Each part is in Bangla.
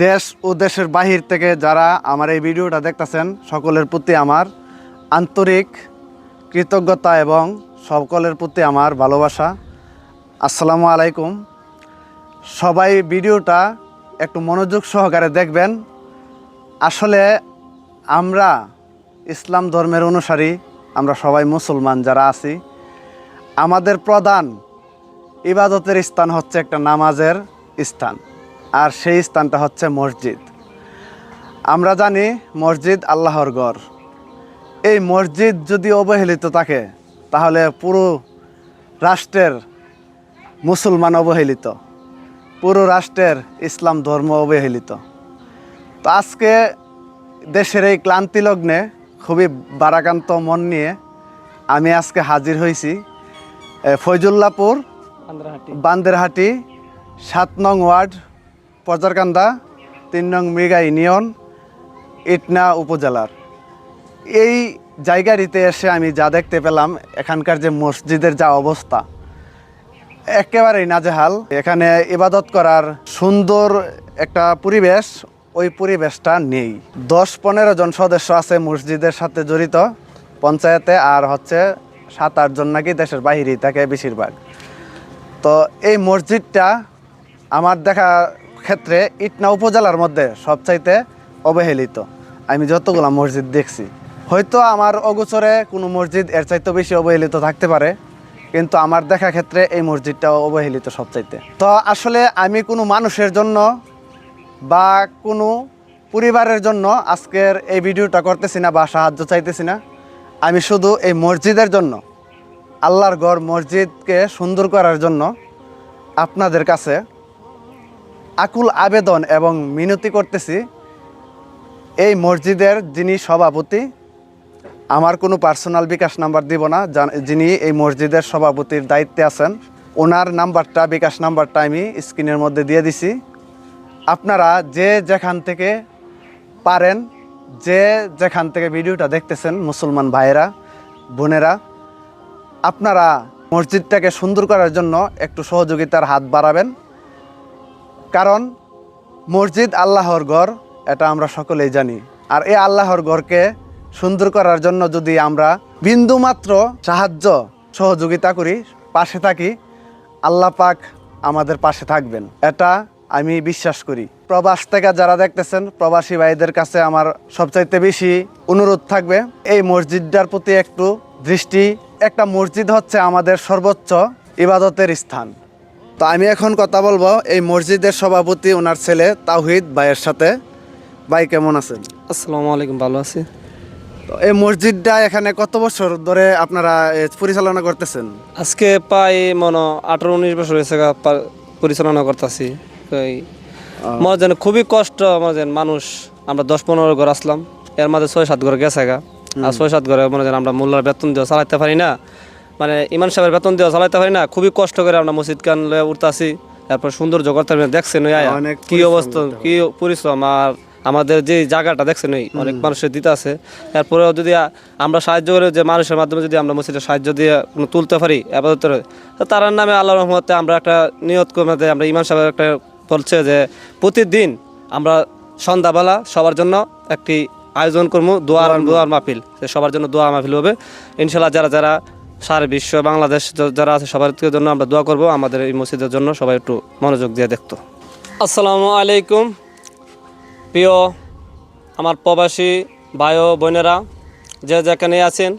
দেশ ও দেশের বাহির থেকে যারা আমার এই ভিডিওটা দেখতেছেন সকলের প্রতি আমার আন্তরিক কৃতজ্ঞতা এবং সকলের প্রতি আমার ভালোবাসা। আসসালামু আলাইকুম। সবাই ভিডিওটা একটু মনোযোগ সহকারে দেখবেন। আসলে আমরা ইসলাম ধর্মের অনুসারী, আমরা সবাই মুসলমান যারা আছি, আমাদের প্রধান ইবাদতের স্থান হচ্ছে একটা নামাজের স্থান, আর সেই স্থানটা হচ্ছে মসজিদ। আমরা জানি মসজিদ আল্লাহর ঘর। এই মসজিদ যদি অবহেলিত থাকে তাহলে পুরো রাষ্ট্রের মুসলমান অবহেলিত, পুরো রাষ্ট্রের ইসলাম ধর্ম অবহেলিত। তো আজকে দেশের এই ক্লান্তি লগ্নে খুবই বারাকান্ত মন নিয়ে আমি আজকে হাজির হয়েছি ফয়জুল্লাহপুর বান্দেরহাটি ৭ নং ওয়ার্ড পজারকান্দা ৩ নং মৃগা ইউনিয়ন ইটনা উপজেলার এই জায়গাটিতে এসে আমি যা দেখতে পেলাম, এখানকার যে মসজিদের যা অবস্থা একেবারেই নাজেহাল। এখানে ইবাদত করার সুন্দর একটা পরিবেশ, ওই পরিবেশটা নেই। ১০-১৫ জন সদস্য আছে মসজিদের সাথে জড়িত পঞ্চায়েতে, আর হচ্ছে ৭-৮ জন নাকি দেশের বাহিরেই থাকে বেশিরভাগ। তো এই মসজিদটা আমার দেখা ক্ষেত্রে ইটনা উপজেলার মধ্যে সবচাইতে অবহেলিত। আমি যতগুলো মসজিদ দেখছি, হয়তো আমার অগোচরে কোনো মসজিদ এর চাইতে বেশি অবহেলিত থাকতে পারে, কিন্তু আমার দেখা ক্ষেত্রে এই মসজিদটাও অবহেলিত সবচাইতে। তো আসলে আমি কোনো মানুষের জন্য বা কোনো পরিবারের জন্য আজকের এই ভিডিওটা করতেছি না বা সাহায্য চাইতেছি না। আমি শুধু এই মসজিদের জন্য, আল্লাহর ঘর মসজিদকে সুন্দর করার জন্য আপনাদের কাছে আকুল আবেদন এবং মিনতি করতেছি। এই মসজিদের যিনি সভাপতি, আমার কোনো পার্সোনাল বিকাশ নাম্বার দিব না, যিনি এই মসজিদের সভাপতির দায়িত্বে আছেন ওনার নাম্বারটা, বিকাশ নাম্বারটা আমি স্ক্রিনের মধ্যে দিয়ে দিছি। আপনারা যে যেখান থেকে পারেন, যে যেখান থেকে ভিডিওটা দেখতেছেন, মুসলমান ভাইয়েরা বোনেরা, আপনারা মসজিদটাকে সুন্দর করার জন্য একটু সহযোগিতার হাত বাড়াবেন। কারণ মসজিদ আল্লাহর ঘর, এটা আমরা সকলেই জানি। আর এই আল্লাহর ঘরকে সুন্দর করার জন্য যদি আমরা বিন্দুমাত্র সাহায্য সহযোগিতা করি, পাশে থাকি, আল্লাহ পাক আমাদের পাশে থাকবেন, এটা আমি বিশ্বাস করি। প্রবাস থেকে যারা দেখতেছেন, প্রবাসী ভাইদের কাছে আমার সবচাইতে বেশি অনুরোধ থাকবে এই মসজিদটার প্রতি একটু দৃষ্টি। একটা মসজিদ হচ্ছে আমাদের সর্বোচ্চ ইবাদতের স্থান। তো আমি এখন কথা বলবো এই মসজিদের সভাপতি ওনার ছেলে তাওহিদ ভাইয়ের সাথে। ভাই কেমন আছেন? আসসালামু আলাইকুম, ভালো আছি। তো এই মসজিদটা এখানে কত বছর ধরে আপনারা পরিচালনা করতেছেন? আজকে প্রায় 18-19 বছর হয়েছে পরিচালনা করতেছি। মনে খুবই কষ্ট, মানুষ আমরা 10-15 ঘর আসলাম, এর মাঝে 6-7 ঘর গেছে গা। আর 6-7 ঘরে মনে আমরা মোল্লার বেতন দিয়ে চালাইতে পারি না, ইমাম সাহেবের বেতন দিয়ে চালাইতে পারি না। খুবই কষ্ট করে আমরা মসজিদ কান লয়ে উঠতেছি। তারপর সৌন্দর্য করতে দেখছেন কি অবস্থা, কি পরিশ্রম। আর আমাদের যে জায়গাটা দেখছেন অনেক মানুষের দিতে আছে। এরপরেও যদি আমরা সাহায্য করে, যে মানুষের মাধ্যমে যদি আমরা মসজিদের সাহায্য দিয়ে তুলতে পারি আপাতত, তার নামে আল্লাহর রহমতে আমরা একটা নিয়ত করতে, আমরা ইমাম সাহেব একটা বলছে যে প্রতিদিন আমরা সন্ধ্যাবেলা সবার জন্য একটি আয়োজন করবো, দোয়ার মাহফিল। সবার জন্য দোয়া মাহফিল হবে ইনশাল্লাহ। যারা যারা সারা বিশ্ব বাংলাদেশ যারা আছে সবার জন্য আমরা দোয়া করব। আমাদের এই মসজিদের জন্য সবাই একটু মনোযোগ দিয়ে দেখতো। আসসালামু আলাইকুম প্রিয় আমার প্রবাসী ভাই ও বোনেরা, যে যেখানে আছেন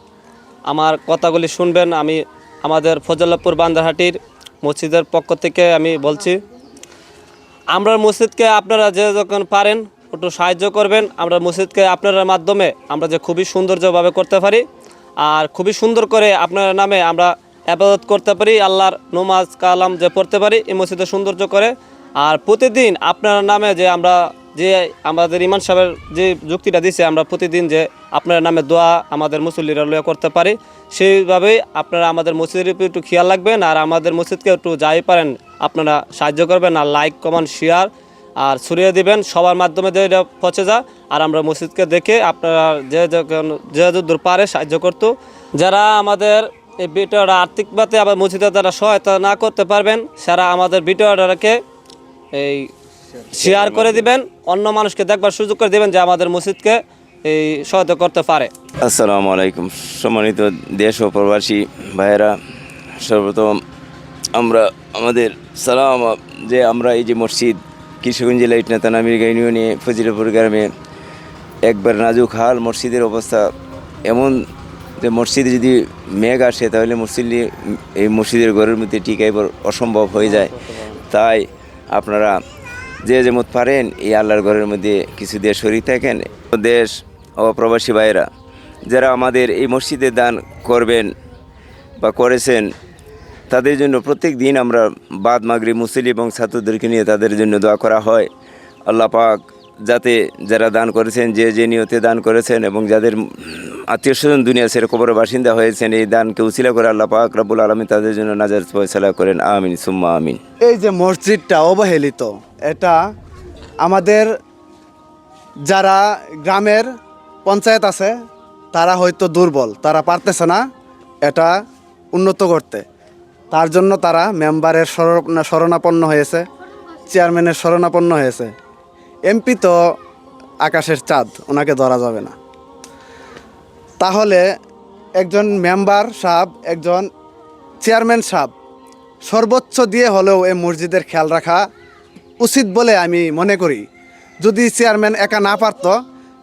আমার কথাগুলি শুনবেন। আমি আমাদের ফজলপুর বান্দারহাটির মসজিদের পক্ষ থেকে আমি বলছি, আমরা মসজিদকে আপনারা যে যখন পারেন একটু সাহায্য করবেন। আমরা মসজিদকে আপনার মাধ্যমে আমরা যে খুবই সৌন্দর্যভাবে করতে পারি, আর খুবই সুন্দর করে আপনার নামে আমরা ইবাদত করতে পারি, আল্লাহর নামাজ কালাম যে পড়তে পারি এই মসজিদে সৌন্দর্য করে। আর প্রতিদিন আপনার নামে যে আমরা যে আমাদের ইমাম সাহেবের যে যুক্তিটা দিছে, আমরা প্রতিদিন যে আপনার নামে দোয়া আমাদের মুসল্লিরা লইয়া করতে পারি, সেইভাবেই আপনারা আমাদের মসজিদের উপর একটু খেয়াল রাখবেন। আর আমাদের মসজিদকে একটু যাই পারেন আপনারা সাহায্য করবেন, আর লাইক কমেন্ট শেয়ার আর ছড়িয়ে দিবেন সবার মাধ্যমে, যে এটা পৌঁছে যা। আর আমরা মসজিদকে দেখে আপনারা যে দূর পারে সাহায্য করতো। যারা আমাদের এই ভিডিওটা আর্থিকভাবে আবার মসজিদে যারা সহায়তা না করতে পারবেন, সারা আমাদের ভিডিওটাকে এই শেয়ার করে দিবেন, অন্য মানুষকে দেখবার সুযোগ করে দিবেন যে আমাদের মসজিদকে এই সহায়তা করতে পারে। আসসালামু আলাইকুম সম্মানিত দেশ ও প্রবাসী ভাইয়েরা, সর্বপ্রথম আমরা আমাদের সালাম যে আমরা এই যে মসজিদ কিশোরগঞ্জ জেলা ইটনা নামির ইউনিয়নে ফজিলপুর গ্রামে একবার নাজুক হাল মসজিদের অবস্থা এমন যে মসজিদে যদি মেঘ আসে তাহলে এই মসজিদের ঘরের মধ্যে টিকাইবার অসম্ভব হয়ে যায়। তাই আপনারা যে যেমন পারেন এই আল্লাহর ঘরের মধ্যে কিছু দিয়ে শরীক থাকেন। দেশ ও প্রবাসী ভাইয়েরা যারা আমাদের এই মসজিদে দান করবেন বা করেছেন তাদের জন্য প্রত্যেক দিন আমরা বাদ মাগরিব মুসল্লি এবং ছাত্রদেরকে নিয়ে তাদের জন্য দোয়া করা হয়। আল্লাহ পাক যাতে যারা দান করেছেন যে নিয়তে দান করেছেন এবং যাদের আত্মীয় স্বজন দুনিয়া ছেড়ে কবরের বাসিন্দা হয়েছেন এই দানকে উছিলা করে আল্লাহ পাক রব্বুল আলামিন তাদের জন্য নাজাত ফয়সালা করেন। আমিন সুম্মা আমিন। এই যে মসজিদটা অবহেলিত, এটা আমাদের যারা গ্রামের পঞ্চায়েত আছে তারা হয়তো দুর্বল, তারা পারতেছে না এটা উন্নত করতে। তার জন্য তারা মেম্বারের শরণাপন্ন হয়েছে, চেয়ারম্যানের শরণাপন্ন হয়েছে। এমপি তো আকাশের চাঁদ, ওনাকে ধরা যাবে না। তাহলে একজন মেম্বার সাহেব, একজন চেয়ারম্যান সাহেব সর্বোচ্চ দিয়ে হলেও এই মসজিদের খেয়াল রাখা উচিত বলে আমি মনে করি। যদি চেয়ারম্যান একা না পারতো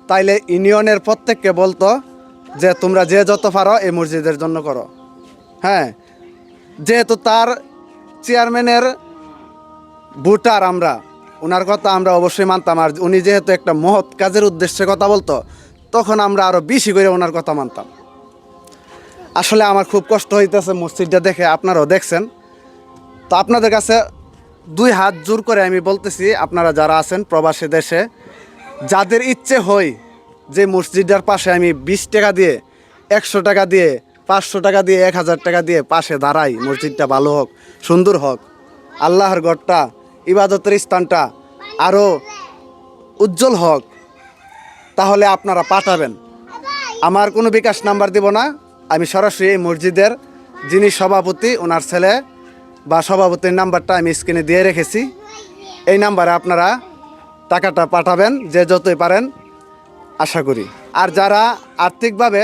তাইলে ইউনিয়নের প্রত্যেককে বলতো যে তোমরা যে যত পারো এই মসজিদের জন্য করো। হ্যাঁ, যেহেতু তার চেয়ারম্যানের ভোটার আমরা, ওনার কথা আমরা অবশ্যই মানতাম। আর উনি যেহেতু একটা মহৎ কাজের উদ্দেশ্যে কথা বলতো তখন আমরা আরও বেশি করে ওনার কথা মানতাম। আসলে আমার খুব কষ্ট হইতেছে মসজিদটা দেখে, আপনারাও দেখছেন। তো আপনাদের কাছে দুই হাত জোর করে আমি বলতেছি, আপনারা যারা আছেন প্রবাসী দেশে, যাদের ইচ্ছে হয় যে মসজিদটার পাশে আমি 20 টাকা দিয়ে, 100 টাকা দিয়ে, 500 টাকা দিয়ে, 1000 টাকা দিয়ে পাশে দাঁড়াই, মসজিদটা ভালো হোক, সুন্দর হোক, আল্লাহর ঘরটা, ইবাদতের স্থানটা আরও উজ্জ্বল হোক, তাহলে আপনারা পাঠাবেন। আমার কোনো বিকাশ নাম্বার দিব না, আমি সরাসরি এই মসজিদের যিনি সভাপতি ওনার ছেলে বা সভাপতির নাম্বারটা আমি স্ক্রিনে দিয়ে রেখেছি। এই নাম্বারে আপনারা টাকাটা পাঠাবেন যে যতই পারেন, আশা করি। আর যারা আর্থিকভাবে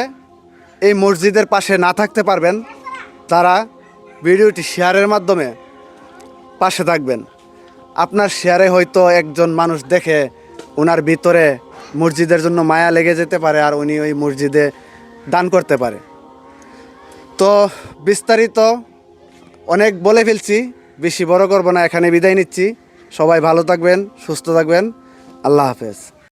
এই মসজিদের পাশে না থাকতে পারবেন তারা ভিডিওটি শেয়ারের মাধ্যমে পাশে থাকবেন। আপনার শেয়ারে হয়তো একজন মানুষ দেখে ওনার ভিতরে মসজিদের জন্য মায়া লেগে যেতে পারে আর উনি ওই মসজিদে দান করতে পারে। তো বিস্তারিত অনেক বলে ফেলছি, বেশি বড় করব না, এখানে বিদায় নিচ্ছি। সবাই ভালো থাকবেন, সুস্থ থাকবেন, আল্লাহ হাফেজ।